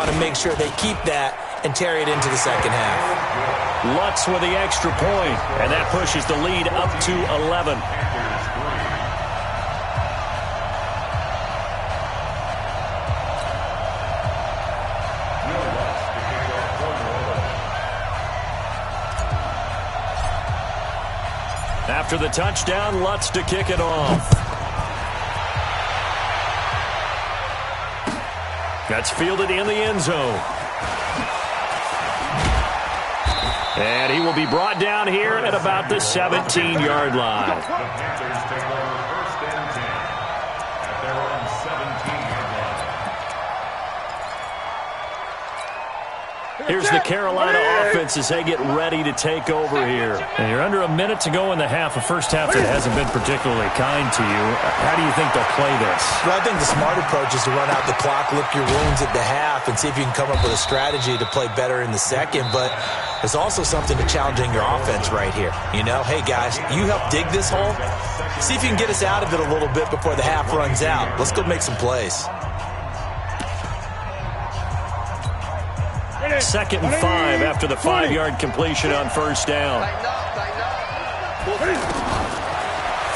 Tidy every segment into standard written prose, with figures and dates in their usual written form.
want to make sure they keep that and carry it into the second half. Lutz with the extra point, and that pushes the lead up to 11. After the touchdown, Lutz to kick it off. That's fielded in the end zone. And he will be brought down here at about the 17-yard line. Here's the Carolina offense as they get ready to take over here. And you're under a minute to go in the half. A first half that hasn't been particularly kind to you. How do you think they'll play this? Well, I think the smart approach is to run out the clock, lick your wounds at the half, and see if you can come up with a strategy to play better in the second. But there's also something to challenging your offense right here. You know, hey, guys, you help dig this hole. See if you can get us out of it a little bit before the half runs out. Let's go make some plays. 2nd and 5 after the 5-yard completion on first down.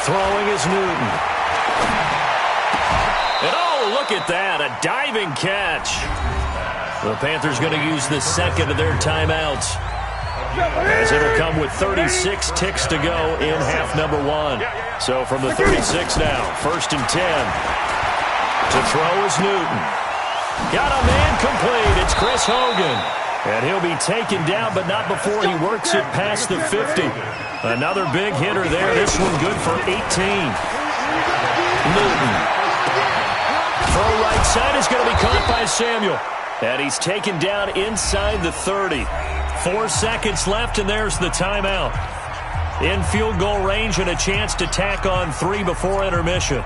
Throwing is Newton. And oh, look at that, a diving catch. The Panthers going to use the second of their timeouts, as it'll come with 36 ticks to go in half number 1. So from the 36 now, 1st and 10. To throw is Newton. Got a man complete. It's Chris Hogan. And he'll be taken down, but not before he works it past the 50. Another big hitter there. This one good for 18. Newton. Throw right side is going to be caught by Samuel. And he's taken down inside the 30. 4 seconds left, and there's the timeout. In field goal range and a chance to tack on 3 before intermission.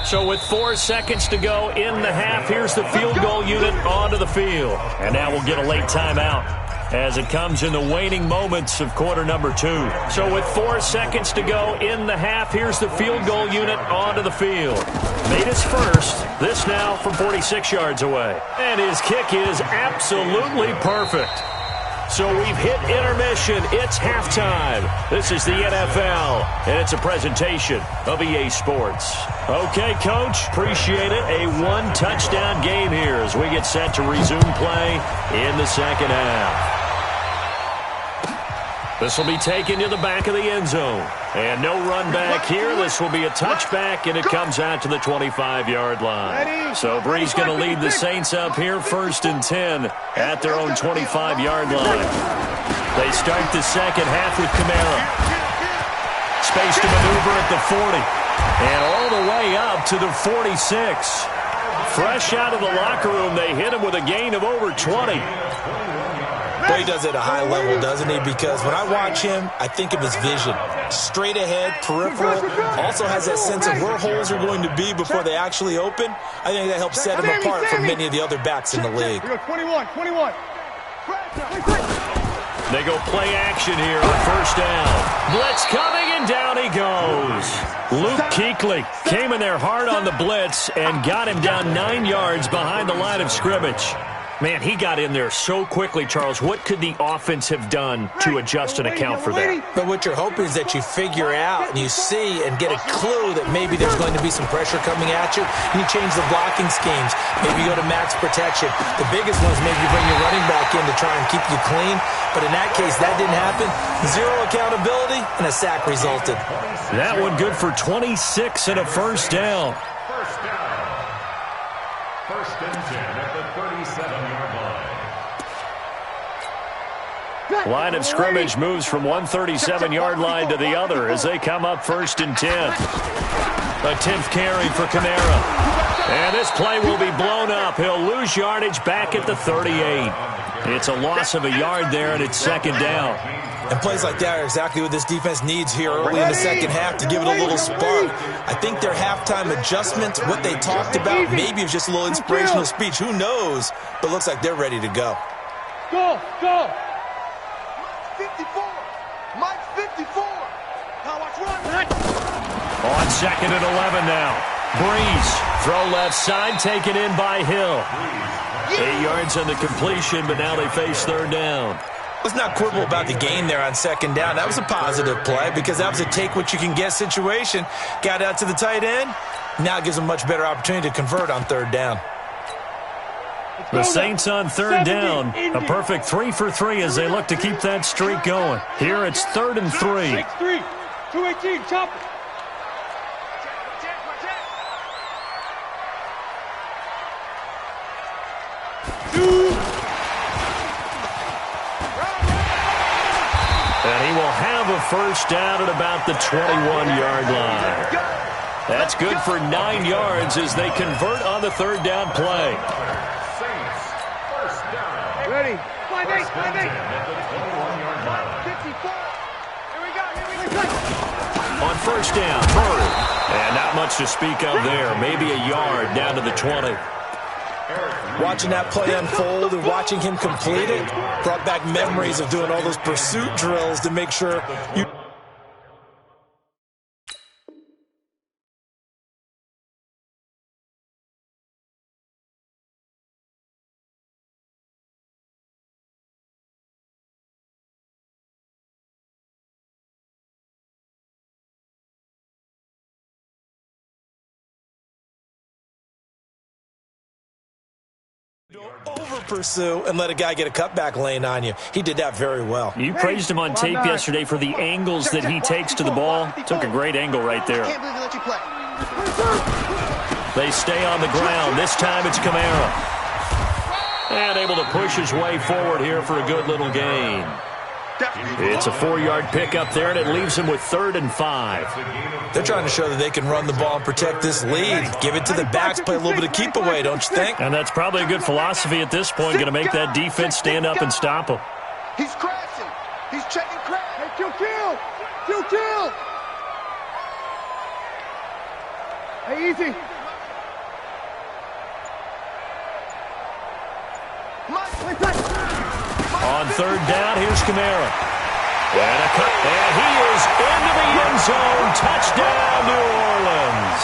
So with 4 seconds to go in the half, here's the field goal unit onto the field. And now we'll get a late timeout as it comes in the waning moments of quarter number 2. So with 4 seconds to go in the half, here's the field goal unit onto the field. Made his first. This now from 46 yards away. And his kick is absolutely perfect. So we've hit intermission. It's halftime. This is the NFL, and it's a presentation of EA Sports. Okay, Coach, appreciate it. A 1-touchdown game here as we get set to resume play in the second half. This will be taken to the back of the end zone. And no run back here. This will be a touchback, and it comes out to the 25-yard line. So Bree's going to lead the Saints up here, 1st and 10 at their own 25-yard line. They start the second half with Kamara. Space to maneuver at the 40. And all the way up to the 46. Fresh out of the locker room, they hit him with a gain of over 20. Well, he does it at a high level, doesn't he? Because when I watch him, I think of his vision. Straight ahead, peripheral, also has that sense of where holes are going to be before they actually open. I think that helps set him apart from many of the other backs in the league. 21. They go play action here on first down. Blitz coming, and down he goes. Luke Kuechly came in there hard on the blitz and got him down 9 yards behind the line of scrimmage. Man, he got in there so quickly, Charles. What could the offense have done to adjust and account for that? But what you're hoping is that you figure out and you see and get a clue that maybe there's going to be some pressure coming at you. You change the blocking schemes. Maybe you go to max protection. The biggest one is maybe you bring your running back in to try and keep you clean. But in that case, that didn't happen. 0 accountability, and a sack resulted. That one good for 26 and a first down. First and 10 at the 37-yard line. Line of scrimmage moves from one 37-yard line to the other as they come up 1st and 10. A 10th carry for Kamara. And this play will be blown up. He'll lose yardage back at the 38. It's a loss of a yard there, and it's 2nd down. And plays like that are exactly what this defense needs here early in the second half to give it a little spark. I think their halftime adjustment, what they talked about, maybe it was just a little inspirational speech. Who knows? But looks like they're ready to go. Go! 54! Mike's 54. Now watch run. On 2nd and 11 now. Breeze, throw left side, taken in by Hill. 8 yards on the completion, but now they face 3rd down. Let's not quibble about the gain there on 2nd down. That was a positive play because that was a take-what-you-can-get situation. Got out to the tight end. Now it gives them a much better opportunity to convert on 3rd down. The Saints on 3rd down. A perfect 3 for 3 as they look to keep that streak going. Here it's 3rd and 3. 6-3. 218. Chop it. And he will have a 1st down at about the 21-yard line. That's good for 9 yards as they convert on the 3rd down play. Saints, 1st down. Ready. 5-8. 5-8. 21-yard line. 54. Here we go. On 1st down, Murray. And not much to speak of there. Maybe a yard down to the 20. Watching that play unfold and watching him complete it brought back memories of doing all those pursuit drills to make sure you... over-pursue and let a guy get a cutback lane on you. He did that very well. You praised him on tape yesterday for the angles that he takes to the ball. Took a great angle right there. Can't believe they let you play. They stay on the ground. This time it's Kamara. And able to push his way forward here for a good little gain. It's a 4-yard pickup there, and it leaves him with 3rd and 5. They're trying to show that they can run the ball and protect this lead. Give it to the backs, play a little bit of keep away, don't you think? And that's probably a good philosophy at this point, going to make that defense stand up and stop him. He's crashing. He's checking crash. Hey, kill. Hey, easy. On 3rd down, here's Kamara. And a cut. And he is into the end zone. Touchdown, New Orleans.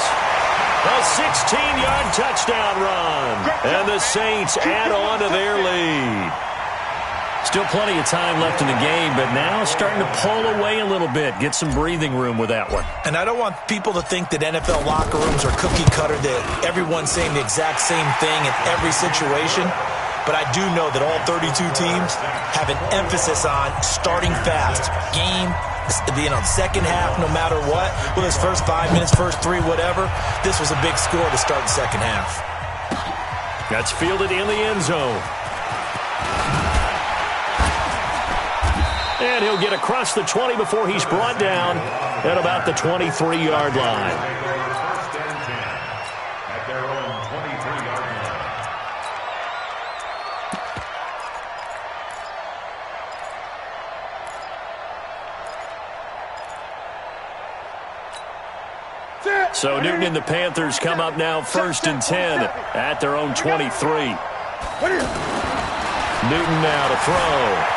A 16-yard touchdown run. And the Saints add on to their lead. Still plenty of time left in the game, but now starting to pull away a little bit. Get some breathing room with that one. And I don't want people to think that NFL locker rooms are cookie cutter, that everyone's saying the exact same thing in every situation. But I do know that all 32 teams have an emphasis on starting fast. Game, second half, no matter what. Whether it's first 5 minutes, first 3, whatever. This was a big score to start the second half. That's fielded in the end zone. And he'll get across the 20 before he's brought down at about the 23-yard line. First and 10 at their own 23-yard line. So Newton and the Panthers come up now 1st and 10 at their own 23. Newton now to throw.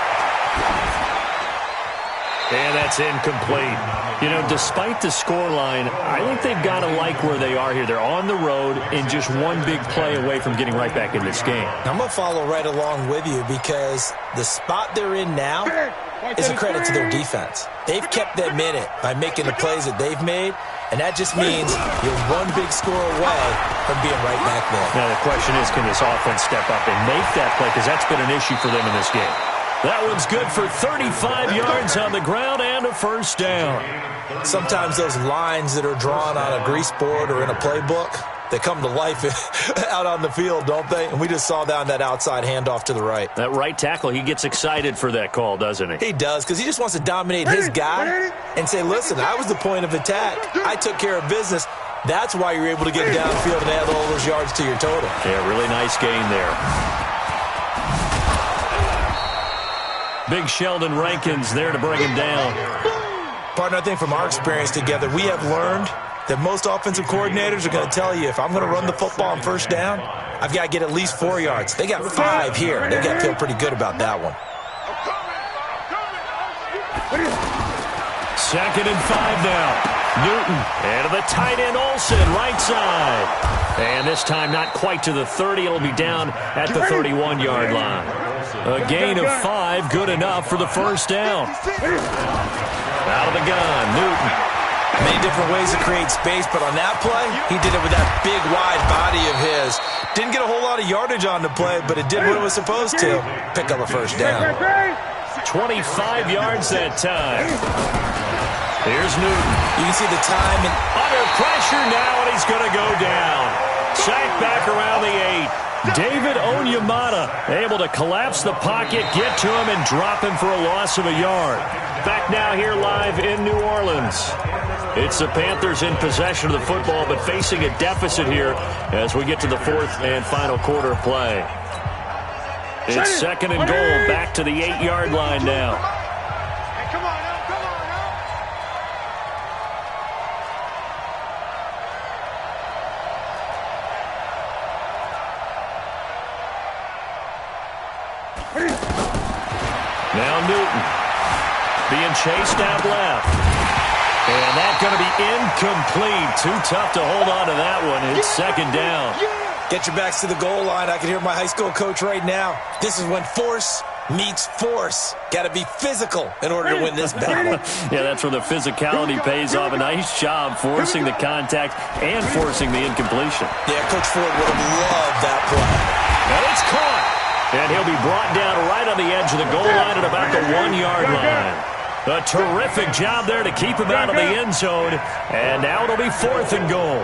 And that's incomplete. You know, despite the scoreline, I think they've got to like where they are here. They're on the road and just one big play away from getting right back in this game. I'm going to follow right along with you because the spot they're in now is a credit to their defense. They've kept them in it by making the plays that they've made, and that just means you're one big score away from being right back there. Now, the question is, can this offense step up and make that play? Because that's been an issue for them in this game. That one's good for 35 yards on the ground and a 1st down. Sometimes those lines that are drawn on a grease board or in a playbook, they come to life out on the field, don't they? And we just saw down that outside handoff to the right. That right tackle, he gets excited for that call, doesn't he? He does, because he just wants to dominate his guy and say, listen, I was the point of attack. I took care of business. That's why you're able to get downfield and add all those yards to your total. Yeah, really nice gain there. Big Sheldon Rankins there to bring him down. Partner, I think from our experience together, we have learned that most offensive coordinators are going to tell you, if I'm going to run the football on 1st down, I've got to get at least 4 yards. They got 5 here. They've got to feel pretty good about that one. 2nd and 5 now. Newton, and to the tight end Olsen, right side. And this time not quite to the 30. It'll be down at the 31-yard line. A gain of 5, good enough for the first down. Out of the gun, Newton. Many different ways to create space, but on that play, he did it with that big, wide body of his. Didn't get a whole lot of yardage on the play, but it did what it was supposed to. Pick up a first down. 25 yards that time. Here's Newton. You can see the time. And under pressure now, and he's going to go down. Sacked back around the 8. David Onyemata able to collapse the pocket, get to him, and drop him for a loss of a yard. Back now here live in New Orleans. It's the Panthers in possession of the football, but facing a deficit here as we get to the 4th and final quarter of play. It's 2nd and goal, back to the 8-yard line now. Come on, come on, Now Newton being chased out left. And that's going to be incomplete. Too tough to hold on to that one. It's 2nd down. get your backs to the goal line. I can hear my high school coach right now. This is when force meets force. Got to be physical in order to win this battle. Yeah, that's where the physicality pays off. A nice job forcing the contact and forcing the incompletion. Yeah, Coach Ford would have loved that play. And it's caught. And he'll be brought down right on the edge of the goal line at about the 1-yard line. A terrific job there to keep him out of the end zone. And now it'll be 4th and goal.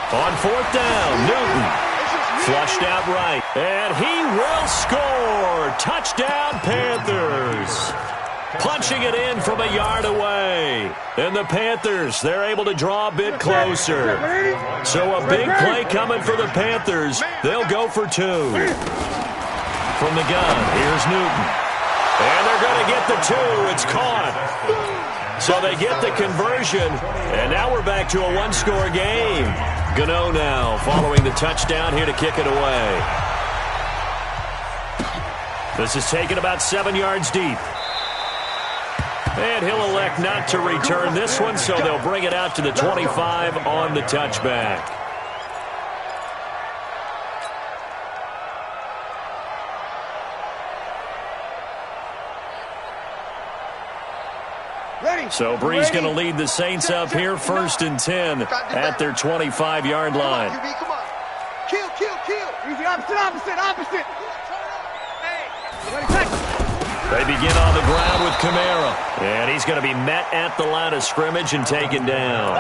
On 4th down, Newton. Flushed out right. And he will score. Touchdown, Panthers. Punching it in from a yard away. And the Panthers, they're able to draw a bit closer. So a big play coming for the Panthers. They'll go for 2. From the gun, here's Newton. And they're going to get the 2. It's caught. So they get the conversion. And now we're back to a 1-score game. Gano now following the touchdown here to kick it away. This is taken about 7 yards deep. And he'll elect not to return this one, so they'll bring it out to the 25 on the touchback. So Bree's going to lead the Saints up here, 1st and 10 at their 25-yard line. Come on. Kill. Easy, opposite. They begin on the ground with Kamara. And he's going to be met at the line of scrimmage and taken down.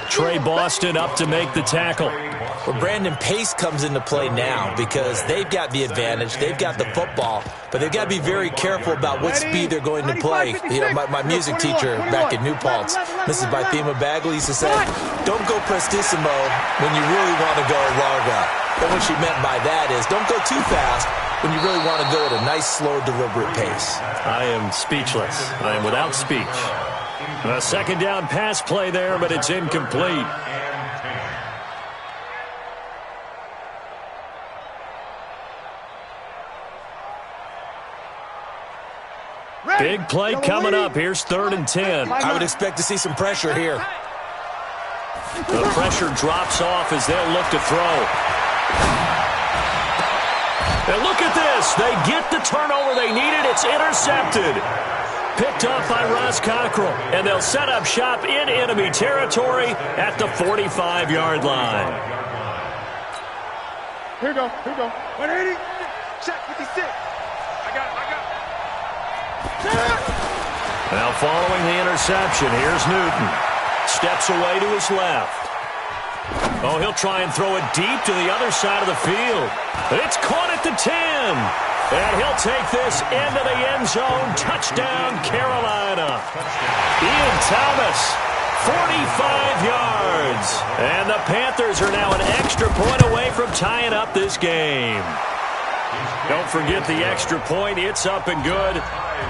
Trey Boston up to make the tackle. Well, Brandon, pace comes into play now because they've got the advantage. They've got the football, but they've got to be very careful about what speed they're going to play. You know, my music teacher back in New Paltz, Mrs. Bythema Bagley, used to say, don't go prestissimo when you really want to go larga. And what she meant by that is don't go too fast when you really want to go at a nice, slow, deliberate pace. I am speechless. I am without speech. A 2nd down pass play there, but it's incomplete. Big play coming up. Here's 3rd and 10. I would expect to see some pressure here. The pressure drops off as they'll look to throw. And look at this. They get the turnover they needed. It's intercepted. Picked up by Ross Cockrell. And they'll set up shop in enemy territory at the 45-yard line. Here we go. 180. Check 56. I got it. Now following the interception, here's Newton. Steps away to his left. Oh, he'll try and throw it deep to the other side of the field. But it's caught at the 10. And he'll take this into the end zone. Touchdown, Carolina. Ian Thomas, 45 yards. And the Panthers are now an extra point away from tying up this game. Don't forget the extra point. It's up and good.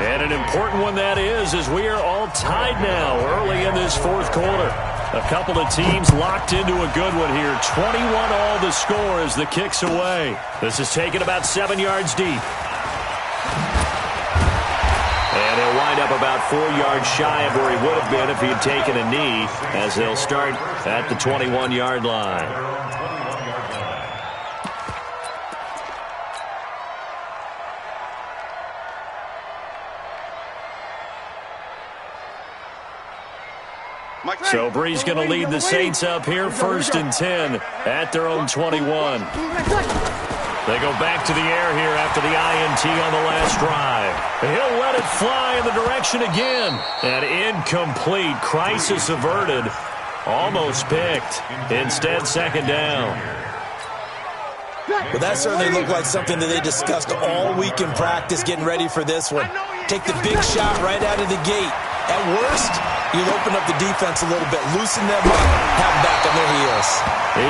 And an important one that is, as we are all tied now early in this 4th quarter. A couple of teams locked into a good one here. 21 all the score as the kick's away. This is taken about 7 yards deep. And he'll wind up about 4 yards shy of where he would have been if he had taken a knee, as they'll start at the 21-yard line. So Bree's going to lead the Saints up here, 1st and 10 at their own 21. They go back to the air here after the INT on the last drive. He'll let it fly in the direction again. And incomplete. Crisis averted. Almost picked. Instead, 2nd down. Well, that certainly looked like something that they discussed all week in practice, getting ready for this one. Take the big shot right out of the gate. At worst, you'll open up the defense a little bit, loosen them up, have them back on their heels.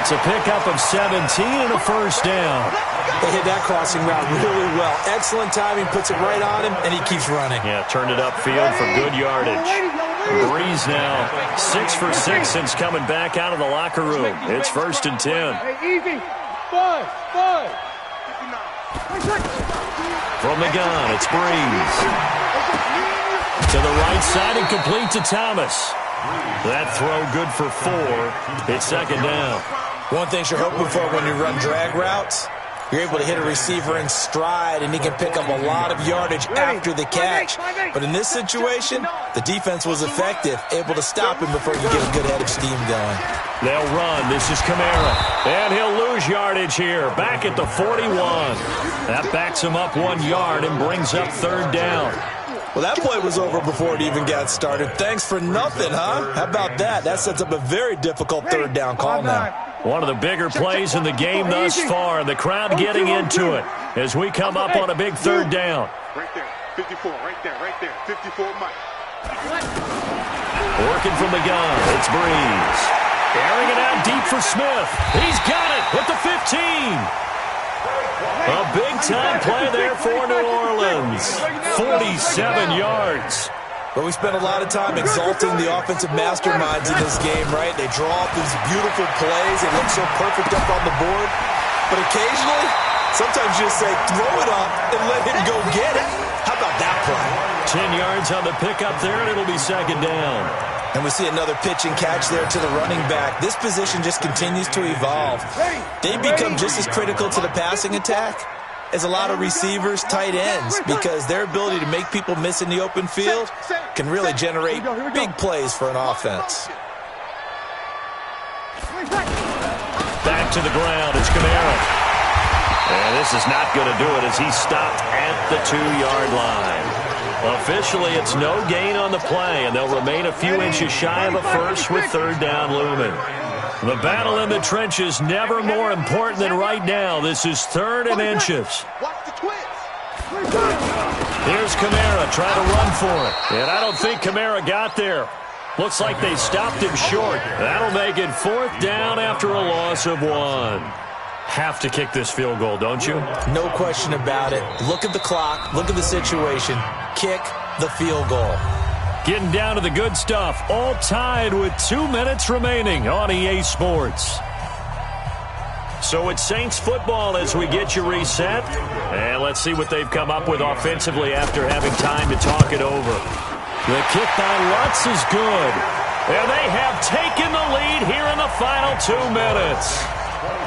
It's a pickup of 17 and a 1st down. They hit that crossing route really well. Excellent timing, puts it right on him, and he keeps running. Yeah, turned it upfield for good yardage. Breeze now 6 for 6 since coming back out of the locker room. It's 1st and 10. Easy. Bud. From the gun, it's Breeze. To the right side and complete to Thomas. That throw good for 4. It's 2nd down. One thing you're hoping for when you run drag routes, you're able to hit a receiver in stride, and he can pick up a lot of yardage after the catch. But in this situation, the defense was effective, able to stop him before you get a good head of steam going. They'll run. This is Kamara. And he'll lose yardage here. Back at the 41. That backs him up 1 yard and brings up 3rd down. Well, that play was over before it even got started. Thanks for nothing, huh? How about that? That sets up a very difficult 3rd down call now. One of the bigger plays in the game thus far. The crowd getting into it as we come up on a big 3rd down. Right there. 54. Right there. 54, Mike. Working from the gun. It's Breeze. Airing it out deep for Smith. He's got it at the 15. A big-time play there for New Orleans. 47 yards. But we spent a lot of time exalting the offensive masterminds in this game, right? They draw up these beautiful plays. They look so perfect up on the board. But occasionally, sometimes you just say, throw it up and let him go get it. How about that play? 10 yards on the pickup there, and it'll be 2nd down. And we see another pitch and catch there to the running back. This position just continues to evolve. They become just as critical to the passing attack as a lot of receivers, tight ends, because their ability to make people miss in the open field can really generate big plays for an offense. Back to the ground, it's Kamara. And this is not going to do it as he stopped at the 2-yard line. Officially, it's no gain on the play, and they'll remain a few inches shy of a first with 3rd down looming. The battle in the trenches never more important than right now. This is 3rd and inches. Here's Kamara trying to run for it. And I don't think Kamara got there. Looks like they stopped him short. That'll make it 4th down after a loss of 1. Have to kick this field goal, don't you? No question about it. Look at the clock. Look at the situation. Kick the field goal. Getting down to the good stuff. All tied with 2 minutes remaining on EA Sports. So it's Saints football as we get you reset. And let's see what they've come up with offensively after having time to talk it over. The kick by Lutz is good. And they have taken the lead here in the final 2 minutes.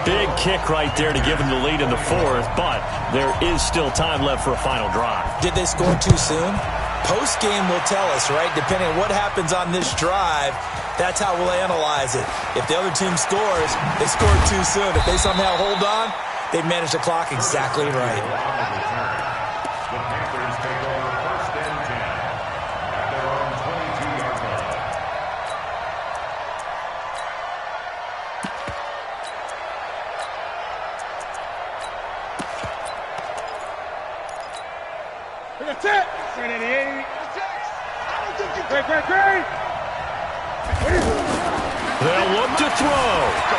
Big kick right there to give them the lead in the 4th, but there is still time left for a final drive. Did they score too soon? Post-game will tell us, right? Depending on what happens on this drive, that's how we'll analyze it. If the other team scores, they scored too soon. If they somehow hold on, they manage the clock exactly right. That's it. Great. They'll look to throw.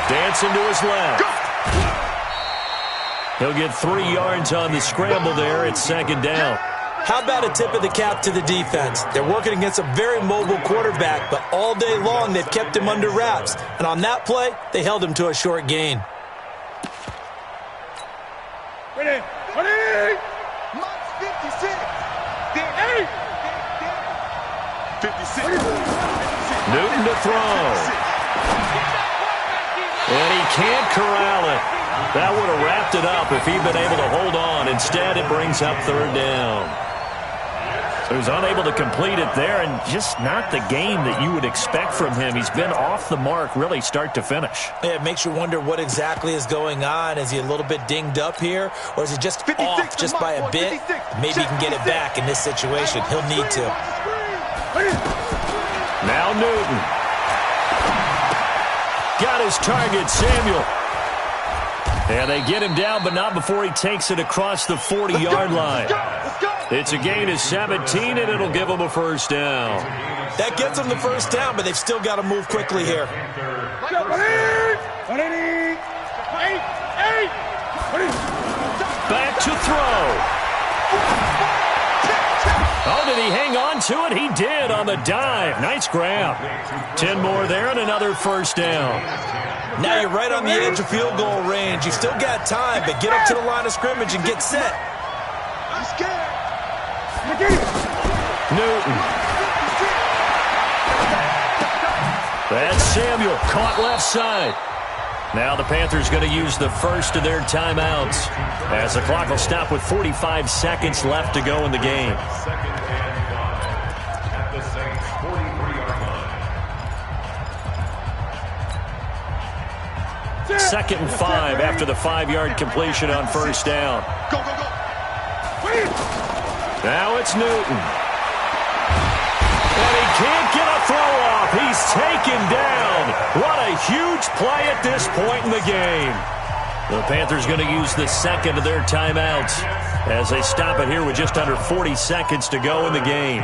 Dancing to his left. He'll get 3 yards on the scramble there. It's 2nd down. How about a tip of the cap to the defense? They're working against a very mobile quarterback, but all day long they've kept him under wraps. And on that play, they held him to a short gain. Ready. Ready. Max 56. 56. Newton to throw. And he can't corral it. That would have wrapped it up if he'd been able to hold on. Instead, it brings up third down. So he's unable to complete it there, and just not the game that you would expect from him. He's been off the mark really start to finish. Yeah, it makes you wonder what exactly is going on. Is he a little bit dinged up here, or is he just off just by a bit? Maybe he can get it back in this situation. He'll need to. Now Newton. Got his target, Samuel. And they get him down, but not before he takes it across the 40-yard line. It's a gain of 17, and it'll give them a first down. That gets them the first down, but they've still got to move quickly here. Back to throw. Oh, did he hang on to it? He did on the dive. Nice grab. 10 more there and another first down. Now you're right on the edge of field goal range. You've still got time, but get up to the line of scrimmage and get set. Newton. That's Samuel, caught left side. Now the Panthers going to use the first of their timeouts as the clock will stop with 45 seconds left to go in the game. Second and 5 after the 5-yard completion on first down. Now it's Newton. And he can't get a throw off. He's taken down. What a huge play at this point in the game. The Panthers going to use the second of their timeouts as they stop it here with just under 40 seconds to go in the game.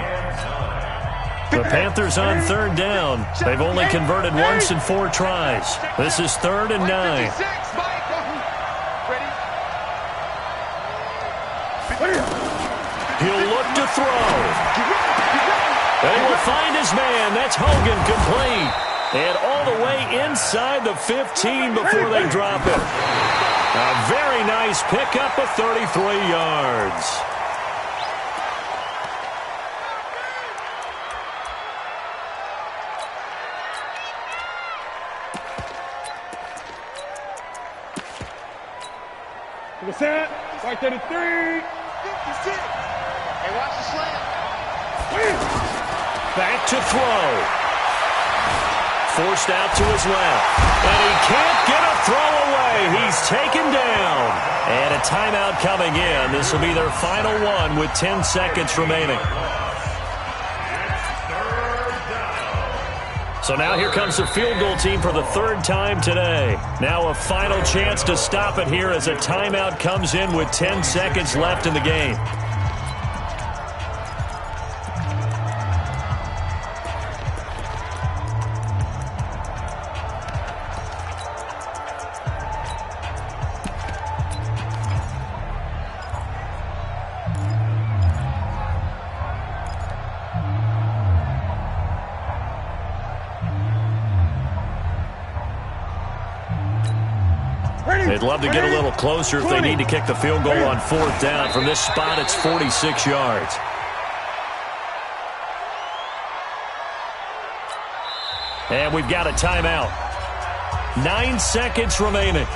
The Panthers on third down. They've only converted once in 4 tries. This is 3rd and 9. He'll look to throw. They will find his man. That's Hogan, complete. And all the way inside the 15 before they drop it. A very nice pickup of 33 yards. To the set. Right there to 3. 56. Hey, watch the slant. Back to throw. Forced out to his left. And he can't get a throw away. He's taken down. And a timeout coming in. This will be their final one with 10 seconds remaining. So now here comes the field goal team for the 3rd time today. Now a final chance to stop it here as a timeout comes in with 10 seconds left in the game. They'd love to get a little closer if they need to kick the field goal on 4th down. From this spot, it's 46 yards. And we've got a timeout. 9 seconds remaining.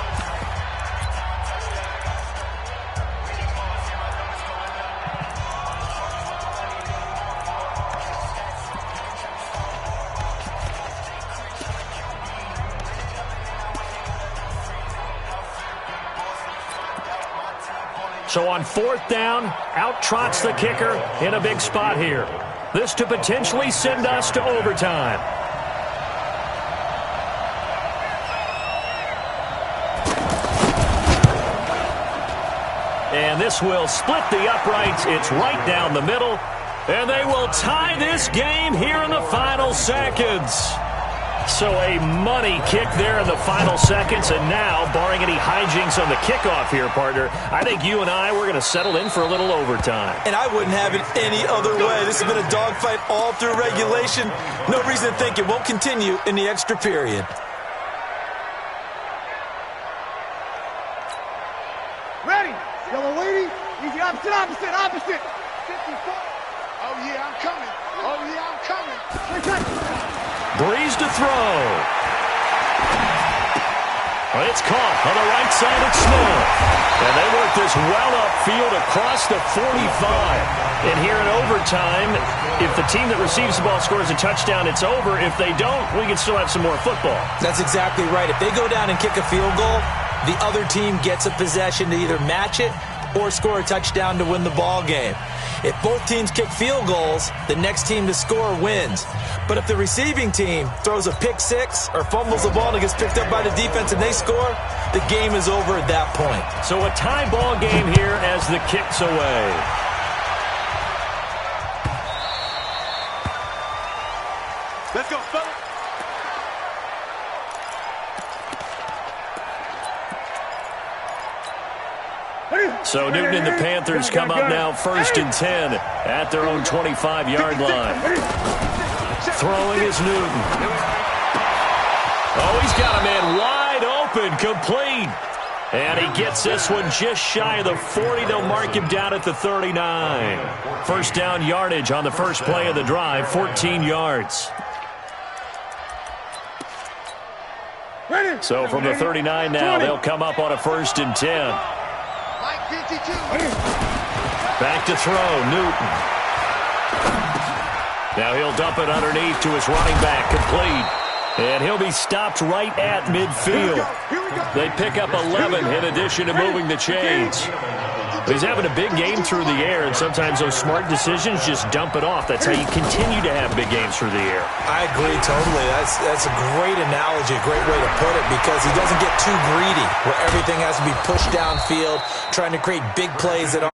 So on 4th down, out trots the kicker in a big spot here. This to potentially send us to overtime. And this will split the uprights. It's right down the middle. And they will tie this game here in the final seconds. So a money kick there in the final seconds, and now, barring any hijinks on the kickoff here, partner, I think you and I, we're going to settle in for a little overtime. And I wouldn't have it any other way. This has been a dogfight all through regulation. No reason to think it won't continue in the extra period. Ready? Yellow lady. Easy opposite, opposite, opposite. 54. Oh, yeah, I'm coming. Oh, yeah, I'm coming. Breeze to throw. Well, it's caught on the right side of Smith. And they work this well upfield across the 45. And here in overtime, if the team that receives the ball scores a touchdown, it's over. If they don't, we can still have some more football. That's exactly right. If they go down and kick a field goal, the other team gets a possession to either match it or score a touchdown to win the ball game. If both teams kick field goals, the next team to score wins. But if the receiving team throws a pick six or fumbles the ball and it gets picked up by the defense and they score, the game is over at that point. So a tie ball game here as the kick's away. Let's go, fella. So Newton and the Panthers come up now 1st and 10 at their own 25-yard line. Throwing is Newton. Oh, he's got a man wide open, complete. And he gets this one just shy of the 40. They'll mark him down at the 39. First down yardage on the first play of the drive, 14 yards. So from the 39 now, they'll come up on a 1st and 10. Back to throw, Newton. Now he'll dump it underneath to his running back, complete. And he'll be stopped right at midfield. They pick up 11 in addition to moving the chains. He's having a big game through the air, and sometimes those smart decisions just dump it off. That's how you continue to have big games through the air. I agree totally. That's a great analogy, a great way to put it, because he doesn't get too greedy where everything has to be pushed downfield, trying to create big plays that